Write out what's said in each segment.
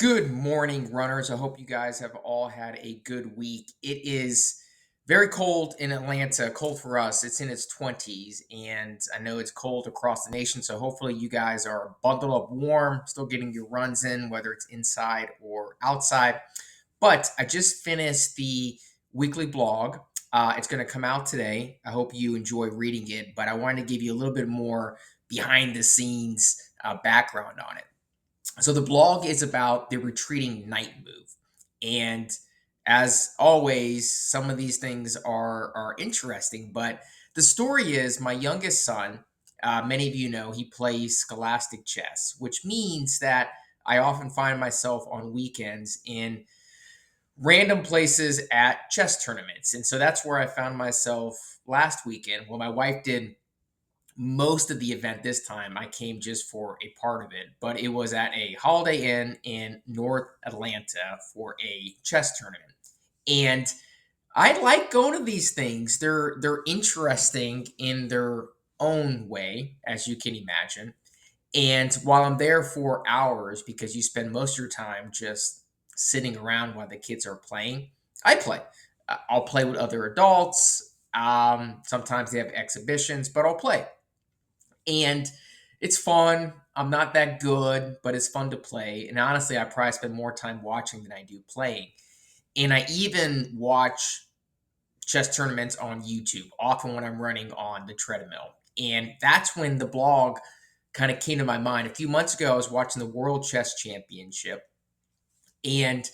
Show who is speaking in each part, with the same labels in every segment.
Speaker 1: Good morning, runners. I hope you guys have all had a good week. It is very cold in Atlanta, cold for us. It's in its 20s, and I know it's cold across the nation. So, hopefully, you guys are bundled up warm, still getting your runs in, whether it's inside or outside. But I just finished the weekly blog. It's going to come out today. I hope you enjoy reading it, but I wanted to give you a little bit more behind the scenes background on it. So the blog is about the retreating night move. And as always, some of these things are interesting, but the story is my youngest son, many of you know, he plays scholastic chess, which means that I often find myself on weekends in random places at chess tournaments. And so that's where I found myself last weekend when my wife did most of the event this time. I came just for a part of it, but it was at a Holiday Inn in North Atlanta for a chess tournament. And I like going to these things. They're interesting in their own way, as you can imagine. And while I'm there for hours, because you spend most of your time just sitting around while the kids are playing, I play. I'll play with other adults. Sometimes they have exhibitions, but I'll play and it's fun. I'm not that good, but it's fun to play. And honestly, I probably spend more time watching than I do playing. And I even watch chess tournaments on YouTube, often when I'm running on the treadmill. And that's when the blog kind of came to my mind. A few months ago, I was watching the World Chess Championship. And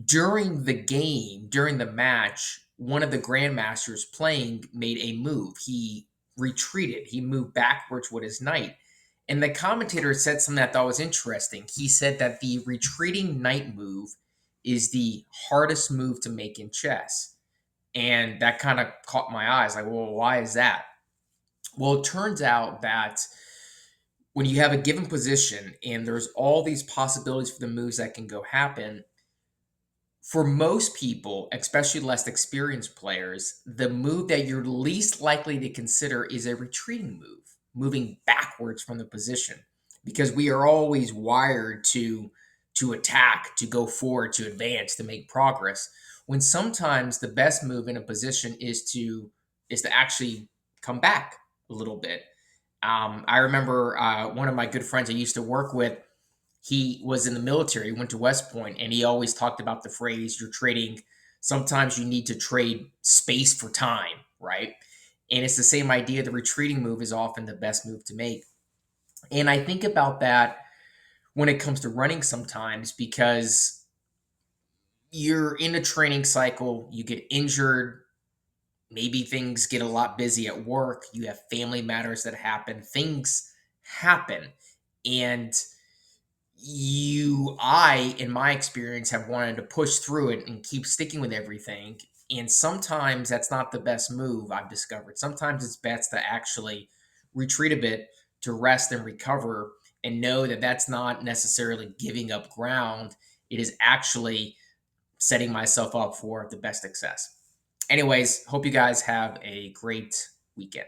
Speaker 1: during the match, one of the grandmasters playing made a move. He retreated, he moved backwards with his knight. And the commentator said something that I thought was interesting. He said that the retreating knight move is the hardest move to make in chess. And that kind of caught my eyes. Like, well, why is that? Well, it turns out that when you have a given position and there's all these possibilities for the moves that can go happen, for most people, especially less experienced players, the move that you're least likely to consider is a retreating move, moving backwards from the position, because we are always wired to attack, to go forward, to advance, to make progress. When sometimes the best move in a position is to actually come back a little bit. I remember one of my good friends I used to work with, he was in the military, went to West Point, and he always talked about the phrase, you're trading, sometimes you need to trade space for time, right? And it's the same idea. The retreating move is often the best move to make. And I think about that when it comes to running sometimes, because you're in a training cycle, you get injured, maybe things get a lot busy at work, you have family matters that happen, things happen. And in my experience, have wanted to push through it and keep sticking with everything. And sometimes that's not the best move, I've discovered. Sometimes it's best to actually retreat a bit, to rest and recover, and know that that's not necessarily giving up ground. It is actually setting myself up for the best success. Anyways, hope you guys have a great weekend.